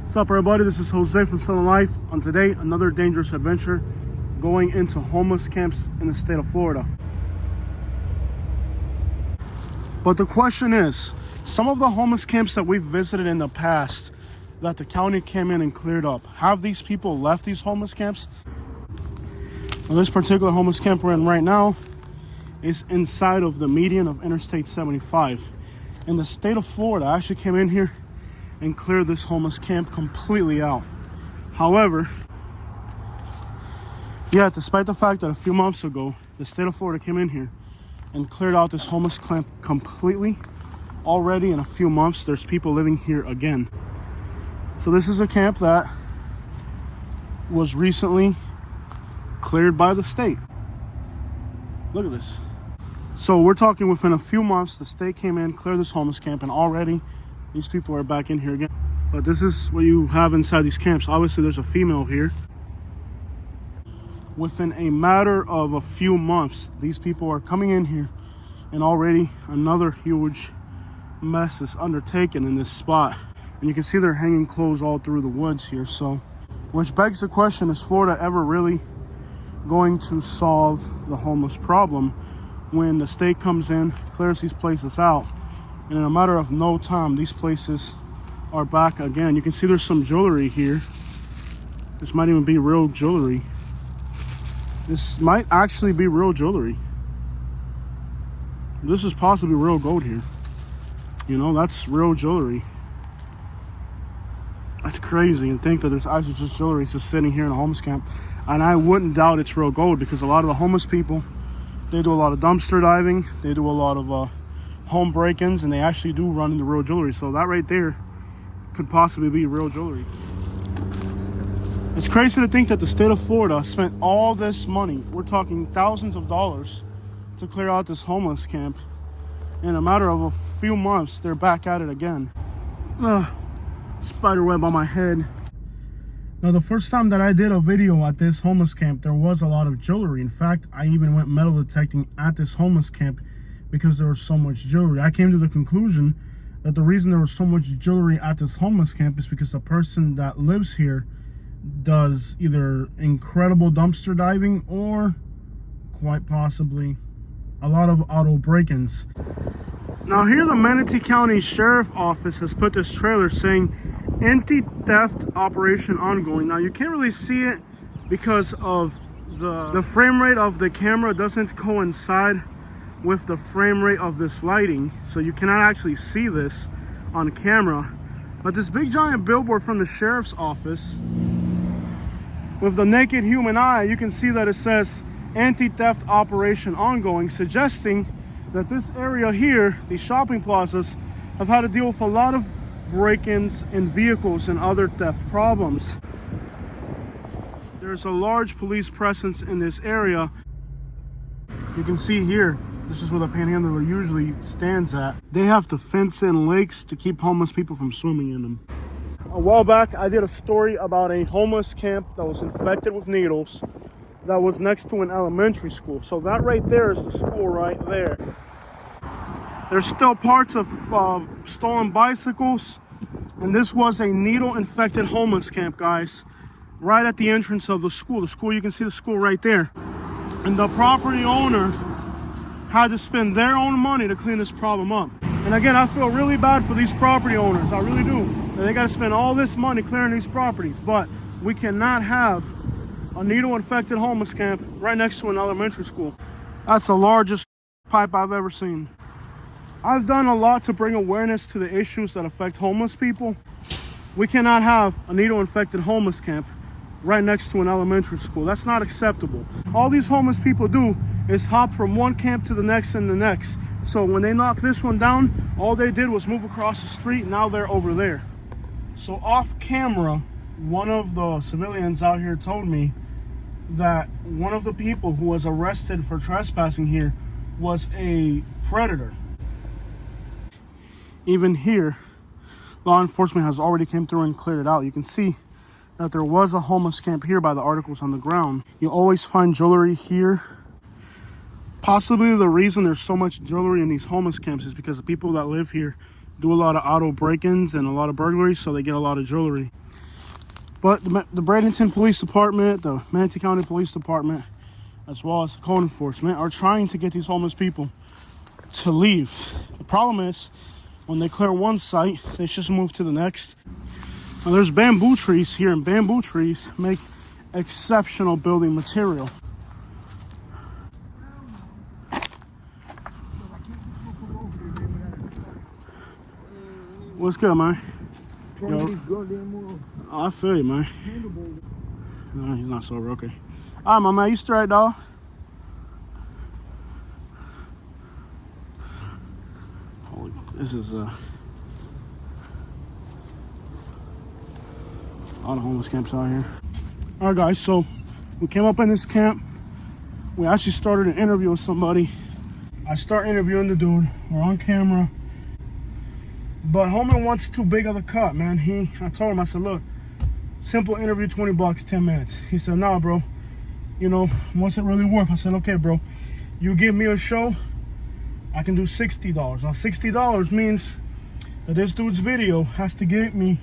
What's up, everybody? This is Jose from Southern Life. On today, another dangerous adventure going into homeless camps in the state of Florida. But the question is, some of the homeless camps that we've visited in the past that the county came in and cleared up, have these people left these homeless camps? Well, this particular homeless camp we're in right now is inside of the median of Interstate 75. In the state of Florida, I actually came in here and clear this homeless camp completely out. However, yeah, despite the fact that a few months ago the state of Florida came in here and cleared out this homeless camp completely, already in a few months there's people living here again. So this is a camp that was recently cleared by the state. Look at this. So we're talking within a few months the state came in, cleared this homeless camp, and already these people are back in here again. But this is what you have inside these camps. Obviously, there's a female here. Within a matter of a few months, these people are coming in here, and already another huge mess is undertaken in this spot. And you can see they're hanging clothes all through the woods here. So, which begs the question, is Florida ever really going to solve the homeless problem when the state comes in, clears these places out, and in a matter of no time, these places are back again? You can see there's some jewelry here. This might even be real jewelry. This might actually be real jewelry. This is possibly real gold here. You know, that's real jewelry. That's crazy, and think that there's actually just jewelry just sitting here in a homeless camp. And I wouldn't doubt it's real gold, because a lot of the homeless people, they do a lot of dumpster diving, they do a lot of home break-ins, and they actually do run into real jewelry. So that right there could possibly be real jewelry. It's crazy to think that the state of Florida spent all this money, we're talking thousands of dollars, to clear out this homeless camp. In a matter of a few months, they're back at it again. Spider web on my head. Now, the first time that I did a video at this homeless camp, there was a lot of jewelry. In fact, I even went metal detecting at this homeless camp because there was so much jewelry. I came to the conclusion that the reason there was so much jewelry at this homeless camp is because the person that lives here does either incredible dumpster diving or quite possibly a lot of auto break-ins. Now here, the Manatee County Sheriff Office has put this trailer saying anti-theft operation ongoing. Now you can't really see it because of the frame rate of the camera doesn't coincide with the frame rate of this lighting, so you cannot actually see this on camera. But this big giant billboard from the sheriff's office, with the naked human eye, you can see that it says anti-theft operation ongoing, suggesting that this area here, these shopping plazas, have had to deal with a lot of break-ins in vehicles and other theft problems. There's a large police presence in this area. You can see here, this is where the panhandler usually stands at. They have to fence in lakes to keep homeless people from swimming in them. A while back, I did a story about a homeless camp that was infected with needles that was next to an elementary school. So that right there is the school right there. There's still parts of stolen bicycles, and this was a needle-infected homeless camp, guys, right at the entrance of the school. The school, you can see the school right there. And the property owner had to spend their own money to clean this problem up. And again, I feel really bad for these property owners. I really do. They got to spend all this money clearing these properties, but we cannot have a needle-infected homeless camp right next to an elementary school. That's the largest pipe I've ever seen. I've done a lot to bring awareness to the issues that affect homeless people. We cannot have a needle-infected homeless camp right next to an elementary school. That's not acceptable. All these homeless people do is hop from one camp to the next and the next. So when they knocked this one down, all they did was move across the street, and now they're over there. So off camera, one of the civilians out here told me that one of the people who was arrested for trespassing here was a predator. Even here, law enforcement has already came through and cleared it out. You can see that there was a homeless camp here by the articles on the ground. You always find jewelry here. Possibly the reason there's so much jewelry in these homeless camps is because the people that live here do a lot of auto break-ins and a lot of burglaries, so they get a lot of jewelry. But the Bradenton Police Department, the Manatee County Police Department, as well as the code enforcement, are trying to get these homeless people to leave. The problem is, when they clear one site, they just move to the next. Now, there's bamboo trees here, and bamboo trees make exceptional building material. What's good, man? Yo. Oh, I feel you, man. No, he's not sober. Okay. All right, my man. You straight, dog? Holy, this is a lot of homeless camps out here. All right, guys. So we came up in this camp. We actually started an interview with somebody. I start interviewing the dude. We're on camera. But homie wants too big of a cut, man. I told him, I said, look, simple interview, 20 bucks, 10 minutes. He said, nah, bro, you know, what's it really worth? I said, okay, bro, you give me a show, I can do $60. Now, $60 means that this dude's video has to get me,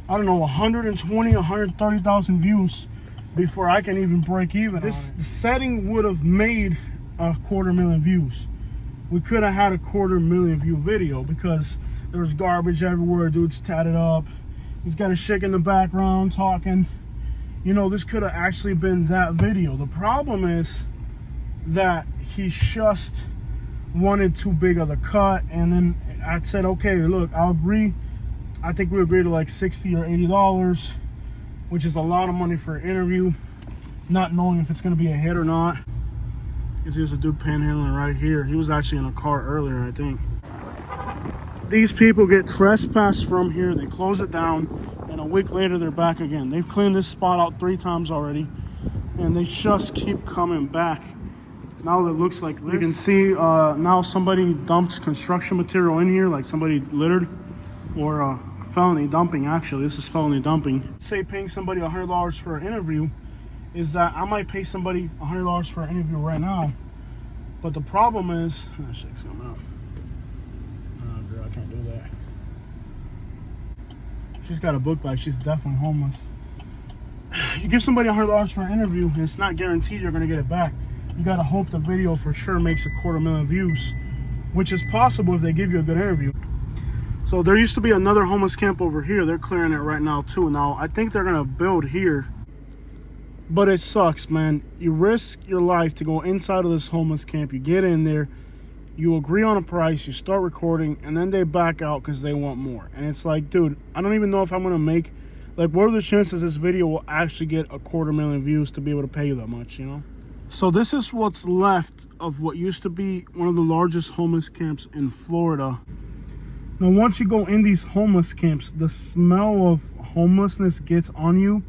I don't know, 120, 130,000 views before I can even break even. The setting would have made 250,000 views. We could have had a 250,000 view video because there's garbage everywhere. Dude's tatted up. He's got a chick in the background talking. You know, this could have actually been that video. The problem is that he just wanted too big of the cut. And then I said, okay, look, I'll agree. I think we agreed to like $60 or $80, which is a lot of money for an interview, not knowing if it's going to be a hit or not. There's a dude panhandling right here. He was actually in a car earlier, I think. These people get trespassed from here. They close it down, and a week later, they're back again. They've cleaned this spot out 3 times already, and they just keep coming back. Now it looks like this. You can see now somebody dumped construction material in here, like somebody littered, or felony dumping, actually. This is felony dumping. Say paying somebody $100 for an interview is that I might pay somebody $100 for an interview right now, but the problem is, check something out. Oh, girl, I can't do that. She's got a book bag. She's definitely homeless. You give somebody $100 for an interview, and it's not guaranteed you're gonna get it back. You gotta hope the video for sure makes 250,000 views, which is possible if they give you a good interview. So there used to be another homeless camp over here. They're clearing it right now too. Now I think they're gonna build here. But it sucks, man. You risk your life to go inside of this homeless camp. You get in there, you agree on a price, you start recording, and then they back out because they want more. And it's like, dude, I don't even know if I'm going to make, like, what are the chances this video will actually get 250,000 views to be able to pay you that much, you know? So this is what's left of what used to be one of the largest homeless camps in Florida. Now, once you go in these homeless camps, the smell of homelessness gets on you.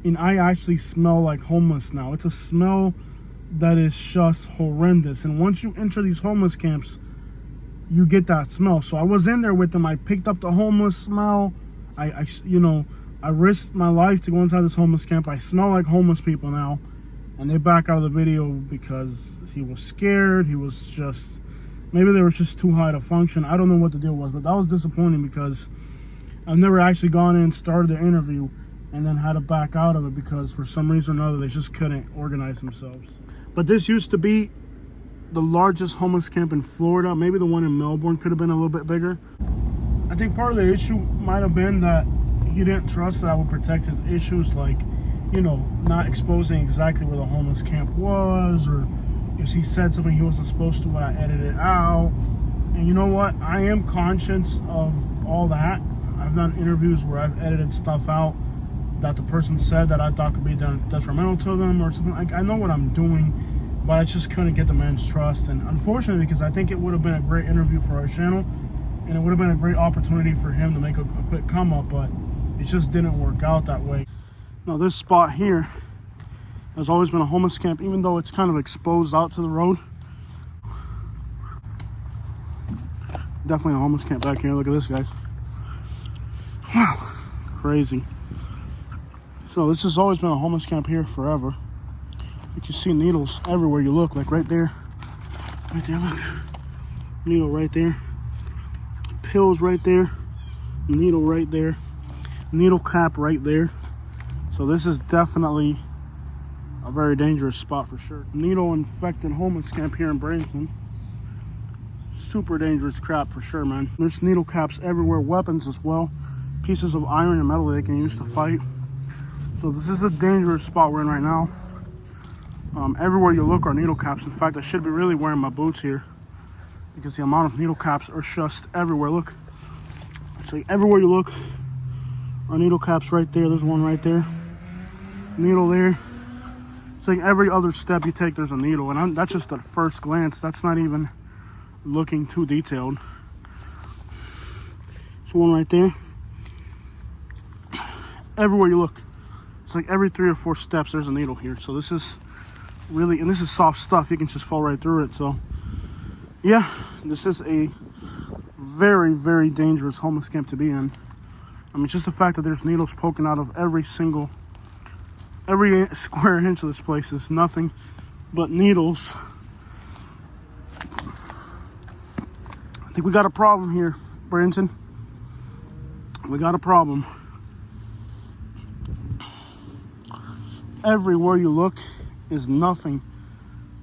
And I actually smell like homeless now. It's a smell that is just horrendous. And once you enter these homeless camps, you get that smell. So I was in there with them. I picked up the homeless smell. I risked my life to go inside this homeless camp. I smell like homeless people now. And they back out of the video because he was scared. He was just, maybe they were just too high to function. I don't know what the deal was, but that was disappointing because I've never actually gone in, started the interview, and then had to back out of it because for some reason or another they just couldn't organize themselves. But this used to be the largest homeless camp in Florida. Maybe the one in Melbourne could have been a little bit bigger. I think part of the issue might have been that he didn't trust that I would protect his issues, like, you know, not exposing exactly where the homeless camp was, or if he said something he wasn't supposed to, when I edited it out. And you know what? I am conscious of all that. I've done interviews where I've edited stuff out that the person said that I thought could be detrimental to them or something. Like, I know what I'm doing, but I just couldn't get the man's trust. And unfortunately, because I think it would have been a great interview for our channel, and it would have been a great opportunity for him to make a quick come up, but it just didn't work out that way. Now this spot here has always been a homeless camp, even though it's kind of exposed out to the road. Definitely a homeless camp back here. Look at this, guys. Wow, crazy. So this has always been a homeless camp here forever. You can see needles everywhere you look, like right there. Right there, look. Needle right there. Pills right there. Needle right there. Needle cap right there. So this is definitely a very dangerous spot for sure. Needle infected homeless camp here in Bradenton. Super dangerous crap for sure, man. There's needle caps everywhere, weapons as well, pieces of iron and metal they can use to fight. So this is a dangerous spot we're in right now. Everywhere you look are needle caps. In fact, I should be really wearing my boots here because the amount of needle caps are just everywhere. Look, it's like everywhere you look are needle caps. Right there, there's one right there, needle there. It's like every other step you take there's a needle, and that's just at first glance. That's not even looking too detailed. There's one right there. Everywhere you look, it's like every 3 or 4 steps there's a needle here. So this is really, and this is soft stuff, you can just fall right through it. So yeah, this is a very, very dangerous homeless camp to be in. I mean, just the fact that there's needles poking out of every square inch of this place is nothing but needles. I think we got a problem here, Bradenton. We got a problem. Everywhere you look is nothing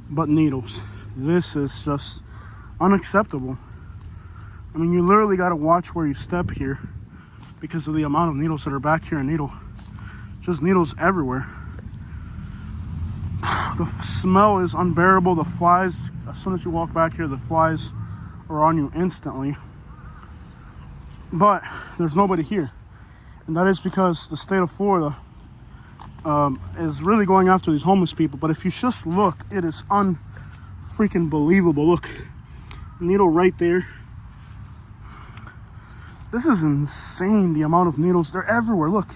but needles. This is just unacceptable. I mean, you literally got to watch where you step here because of the amount of needles that are back here, and just needles everywhere. The smell is unbearable. The flies, as soon as you walk back here, the flies are on you instantly. But there's nobody here, and that is because the state of Florida is really going after these homeless people. But if you just look, it is unfreaking believable. Look, needle right there. This is insane, the amount of needles. They're everywhere. Look,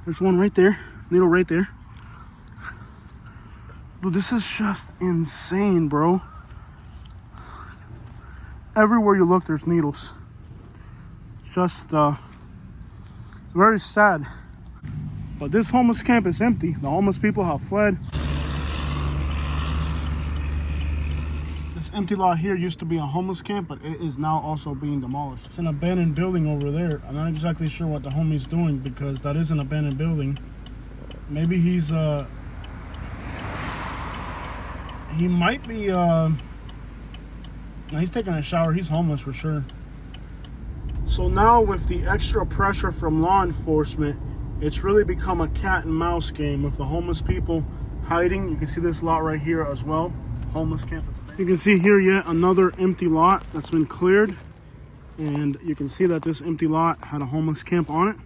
there's one right there, needle right there. Dude, this is just insane, bro. Everywhere you look, there's needles. It's just, it's very sad. But this homeless camp is empty. The homeless people have fled. This empty lot here used to be a homeless camp, but it is now also being demolished. It's an abandoned building over there. I'm not exactly sure what the homie's doing because that is an abandoned building. Maybe he's he might be no, he's taking a shower. He's homeless for sure. So now with the extra pressure from law enforcement, it's really become a cat and mouse game with the homeless people hiding. You can see this lot right here as well. Homeless camp is abandoned. You can see here yet another empty lot that's been cleared. And you can see that this empty lot had a homeless camp on it.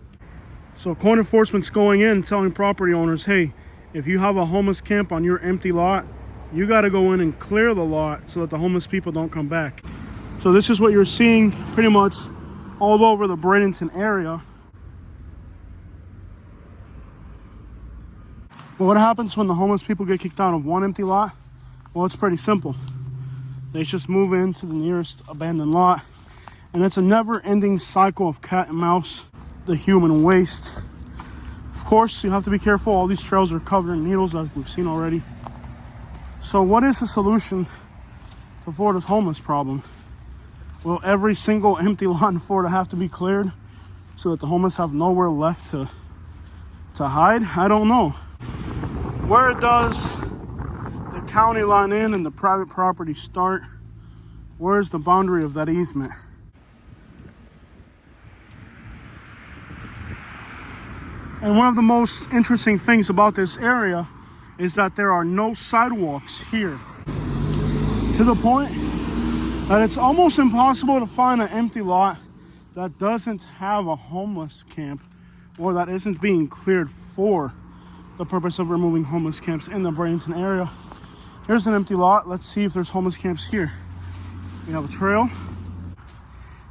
So code enforcement's going in telling property owners, hey, if you have a homeless camp on your empty lot, you got to go in and clear the lot so that the homeless people don't come back. So this is what you're seeing pretty much all over the Bradenton area. But what happens when the homeless people get kicked out of one empty lot? Well, it's pretty simple. They just move into the nearest abandoned lot. And it's a never-ending cycle of cat and mouse, the human waste. Of course, you have to be careful. All these trails are covered in needles, as we've seen already. So what is the solution to Florida's homeless problem? Will every single empty lot in Florida have to be cleared so that the homeless have nowhere left to hide? I don't know. Where does the county line end and the private property start? Where's the boundary of that easement? And one of the most interesting things about this area is that there are no sidewalks here. To the point that it's almost impossible to find an empty lot that doesn't have a homeless camp or that isn't being cleared for the purpose of removing homeless camps in the Bradenton area. Here's an empty lot. Let's see if there's homeless camps here. We have a trail.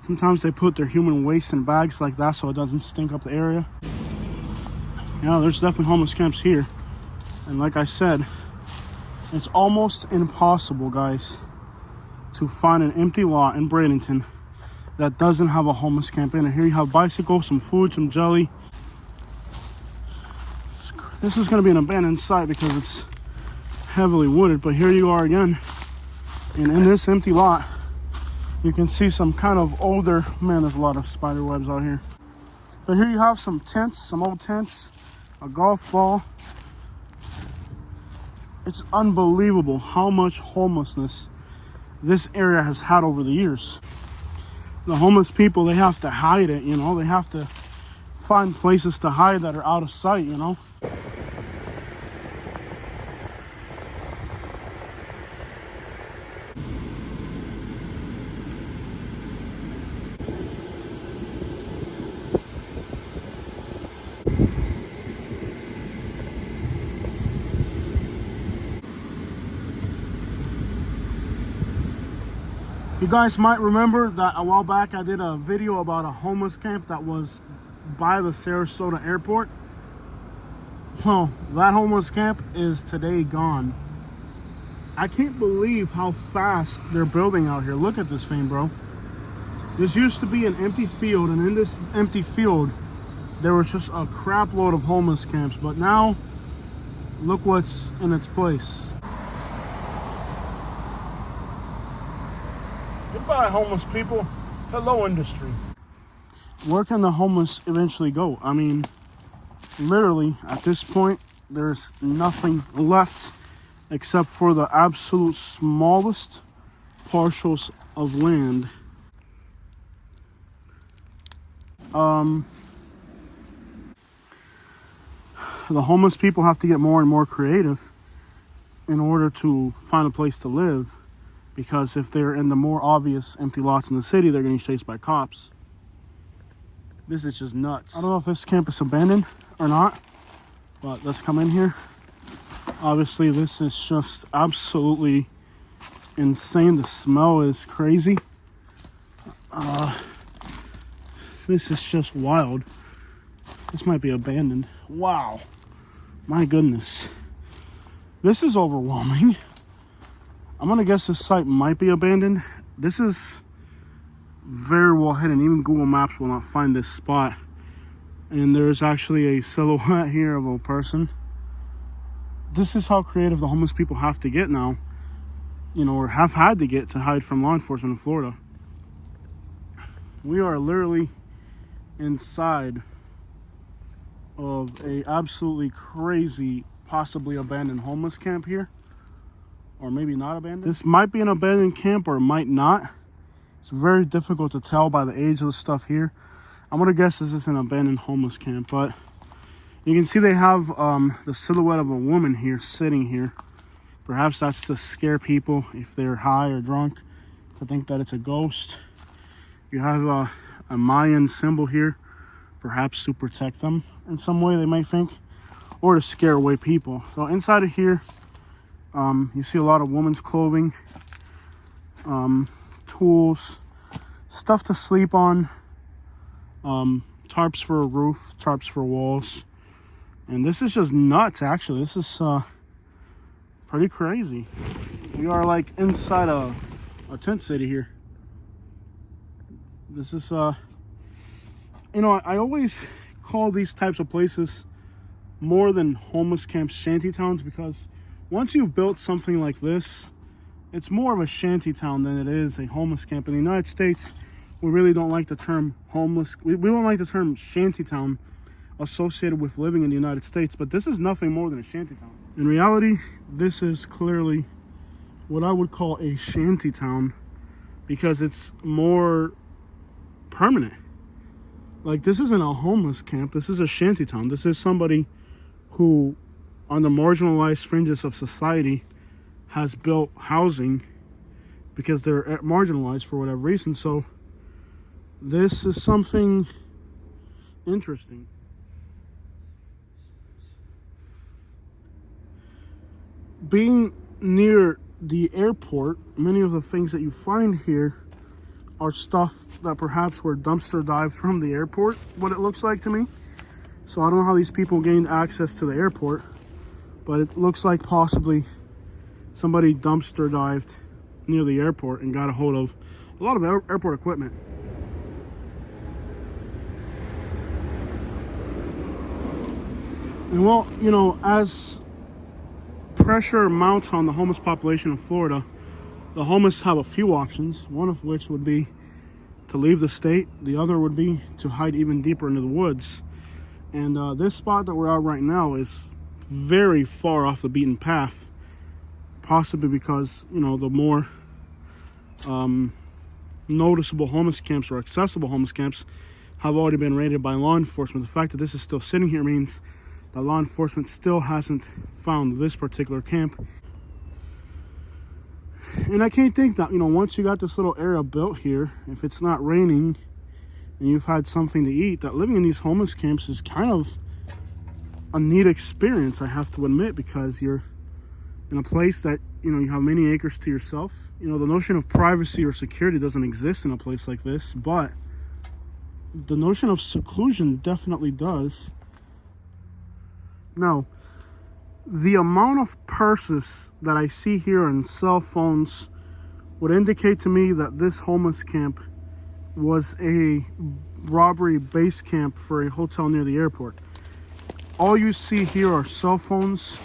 Sometimes they put their human waste in bags like that so it doesn't stink up the area. Yeah, there's definitely homeless camps here. And like I said, it's almost impossible, guys, to find an empty lot in Bradenton that doesn't have a homeless camp in it. Here you have bicycles, some food, some jelly. This is going to be an abandoned site because it's heavily wooded, but here you are again. And in this empty lot, you can see some kind of older, man, there's a lot of spider webs out here. But here you have some tents, some old tents. a golf ball. It's unbelievable how much homelessness this area has had over the years. The homeless people, they have to hide it, you know. They have to find places to hide that are out of sight, you know. You guys might remember that a while back I did a video about a homeless camp that was by the Sarasota airport. Well, that homeless camp is today gone. I can't believe how fast they're building out here. Look at this thing, bro. This used to be an empty field, and in this empty field there was just a crap load of homeless camps, but now look what's in its place. Goodbye, homeless people. Hello, industry. Where can the homeless eventually go? I mean, literally, at this point, there's nothing left except for the absolute smallest parcels of land. The homeless people have to get more and more creative in order to find a place to live. Because if they're in the more obvious empty lots in the city, they're getting chased by cops. This is just nuts. I don't know if this camp is abandoned or not, but let's come in here. Obviously, this is just absolutely insane. The smell is crazy. This is just wild. This might be abandoned. Wow. My goodness. This is overwhelming. I'm gonna guess this site might be abandoned. This is very well hidden. Even Google Maps will not find this spot. And there's actually a silhouette here of a person. This is how creative the homeless people have to get now, you know, or have had to get to hide from law enforcement in Florida. We are literally inside of a absolutely crazy, possibly abandoned homeless camp here. Or maybe not abandoned. This might be an abandoned camp or it might not. It's very difficult to tell by the age of the stuff here. I'm gonna guess this is an abandoned homeless camp, but you can see they have the silhouette of a woman here sitting here. Perhaps that's to scare people if they're high or drunk, to think that it's a ghost. You have a Mayan symbol here, perhaps to protect them in some way, they might think, or to scare away people. So inside of here, you see a lot of women's clothing, tools, stuff to sleep on, tarps for a roof, tarps for walls. And this is just nuts, actually. This is pretty crazy. We are like inside a tent city here. This is, you know, I always call these types of places more than homeless camps shanty towns, because once you've built something like this, it's more of a shanty town than it is a homeless camp. In the United States, we really don't like the term homeless. We don't like the term shanty town associated with living in the United States, but this is nothing more than a shanty town. In reality, this is clearly what I would call a shanty town, because it's more permanent. Like, this isn't a homeless camp, this is a shanty town. This is somebody who, on the marginalized fringes of society, has built housing because they're marginalized for whatever reason. So this is something interesting. Being near the airport, many of the things that you find here are stuff that perhaps were dumpster dived from the airport, what it looks like to me. So I don't know how these people gained access to the airport, but it looks like possibly somebody dumpster dived near the airport and got a hold of a lot of airport equipment. And well, you know, as pressure mounts on the homeless population of Florida, the homeless have a few options, one of which would be to leave the state. The other would be to hide even deeper into the woods. And this spot that we're at right now is very far off the beaten path, possibly because, you know, the more noticeable homeless camps or accessible homeless camps have already been raided by law enforcement. The fact that this is still sitting here means that law enforcement still hasn't found this particular camp. And I can't think that, you know, once you got this little area built here, if it's not raining and you've had something to eat, that living in these homeless camps is kind of a neat experience, I have to admit, because you're in a place that, you know, you have many acres to yourself. You know, the notion of privacy or security doesn't exist in a place like this, but the notion of seclusion definitely does. Now, the amount of purses that I see here and cell phones would indicate to me that this homeless camp was a robbery base camp for a hotel near the airport. All you see here are cell phones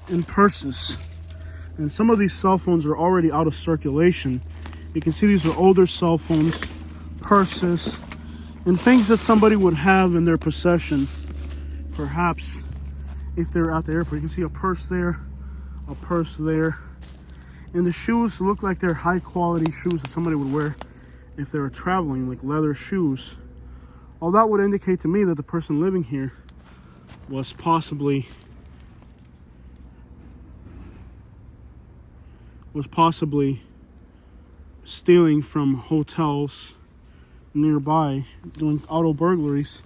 and purses. And some of these cell phones are already out of circulation. You can see these are older cell phones, purses, and things that somebody would have in their possession, perhaps if they're at the airport. You can see a purse there, a purse there. And the shoes look like they're high quality shoes that somebody would wear if they were traveling, like leather shoes. All that would indicate to me that the person living here was possibly stealing from hotels nearby, doing auto burglaries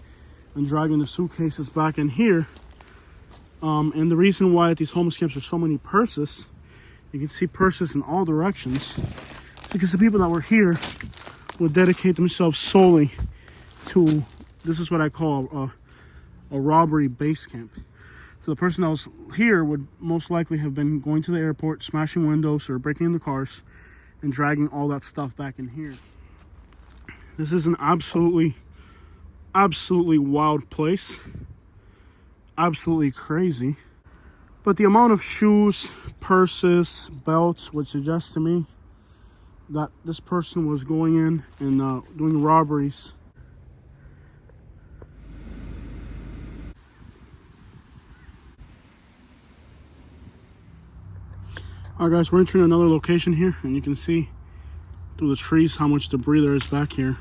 and dragging the suitcases back in here. And the reason why at these homeless camps there's so many purses, you can see purses in all directions, because the people that were here would dedicate themselves solely to, this is what I call a robbery base camp. So the person that was here would most likely have been going to the airport, smashing windows or breaking into cars and dragging all that stuff back in here. This is an absolutely wild place. Absolutely crazy. But the amount of shoes, purses, belts would suggest to me that this person was going in and doing robberies. Alright guys, we're entering another location here, and you can see through the trees how much debris there is back here.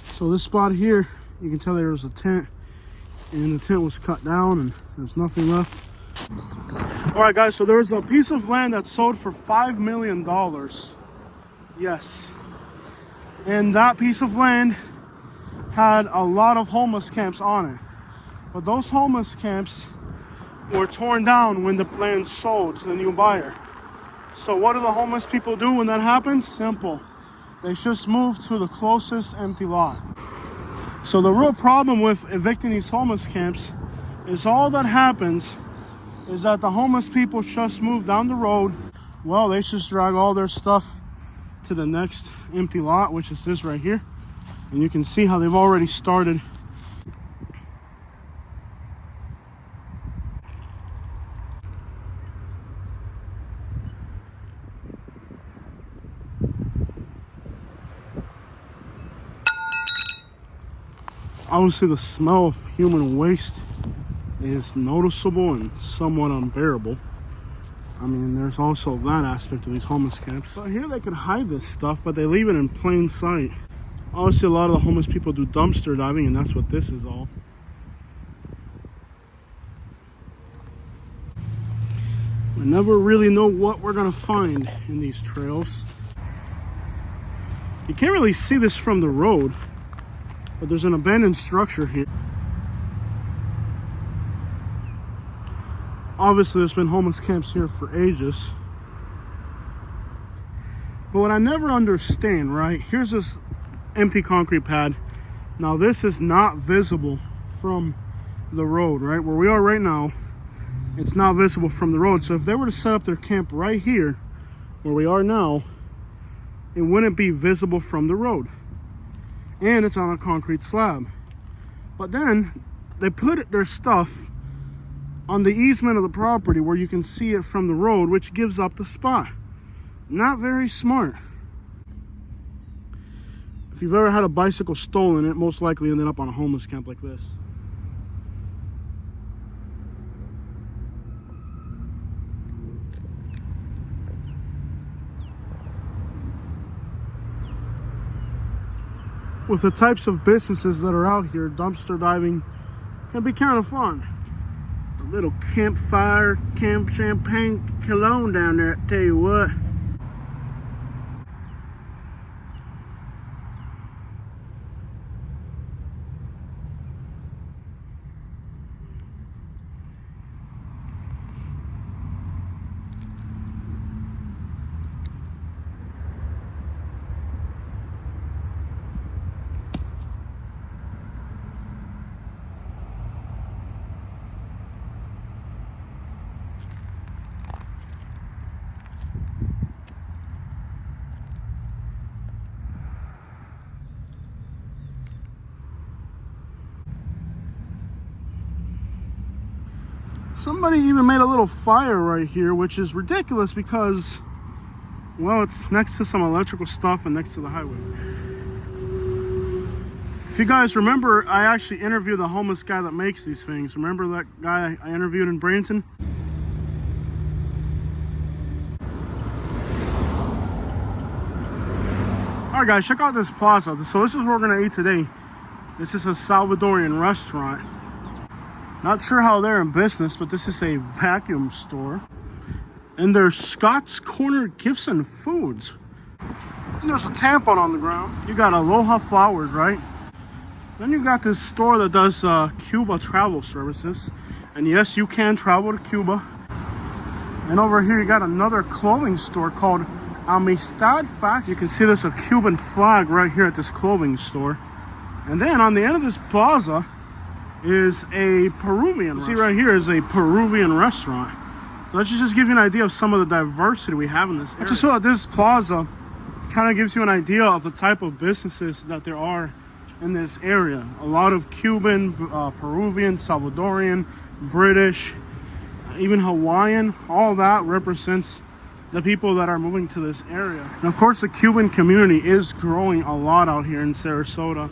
So this spot here, you can tell there was a tent, and the tent was cut down and there's nothing left. Alright guys, so there was a piece of land that sold for $5 million. Yes. And that piece of land had a lot of homeless camps on it. But those homeless camps were torn down when the land sold to the new buyer. So what do the homeless people do when that happens? Simple. They just move to the closest empty lot. So the real problem with evicting these homeless camps is all that happens is that the homeless people just move down the road. Well, they just drag all their stuff to the next empty lot, which is this right here. And you can see how they've already started. Obviously, the smell of human waste is noticeable and somewhat unbearable. I mean, there's also that aspect of these homeless camps. But here they could hide this stuff, but they leave it in plain sight. Obviously, a lot of the homeless people do dumpster diving, and that's what this is all. We never really know what we're gonna find in these trails. You can't really see this from the road, but there's an abandoned structure here. Obviously, there's been homeless camps here for ages. But what I never understand, right? Here's this empty concrete pad. Now, this is not visible from the road, right? Where we are right now, it's not visible from the road. So if they were to set up their camp right here, where we are now, it wouldn't be visible from the road. And it's on a concrete slab. But then they put their stuff on the easement of the property where you can see it from the road, which gives up the spot. Not very smart. If you've ever had a bicycle stolen, it most likely ended up on a homeless camp like this. With the types of businesses that are out here, dumpster diving can be kind of fun. A little campfire, camp champagne cologne down there, I tell you what. Somebody even made a little fire right here, which is ridiculous because, well, it's next to some electrical stuff and next to the highway. If you guys remember, I actually interviewed the homeless guy that makes these things. Remember that guy I interviewed in Bradenton? Alright guys, check out this plaza. So this is where we're gonna eat today. This is a Salvadorian restaurant. Not sure how they're in business, but this is a vacuum store. And there's Scott's Corner Gifts and Foods. And there's a tampon on the ground. You got Aloha Flowers, right? Then you got this store that does Cuba travel services. And yes, you can travel to Cuba. And over here you got another clothing store called Amistad Factory. You can see there's a Cuban flag right here at this clothing store. And then on the end of this plaza is a Peruvian. See right here is a Peruvian restaurant. So that should just give you an idea of some of the diversity we have in this area. I just feel like this plaza kind of gives you an idea of the type of businesses that there are in this area. A lot of Cuban, Peruvian, Salvadorian, British, even Hawaiian. All that represents the people that are moving to this area. And of course the Cuban community is growing a lot out here in Sarasota.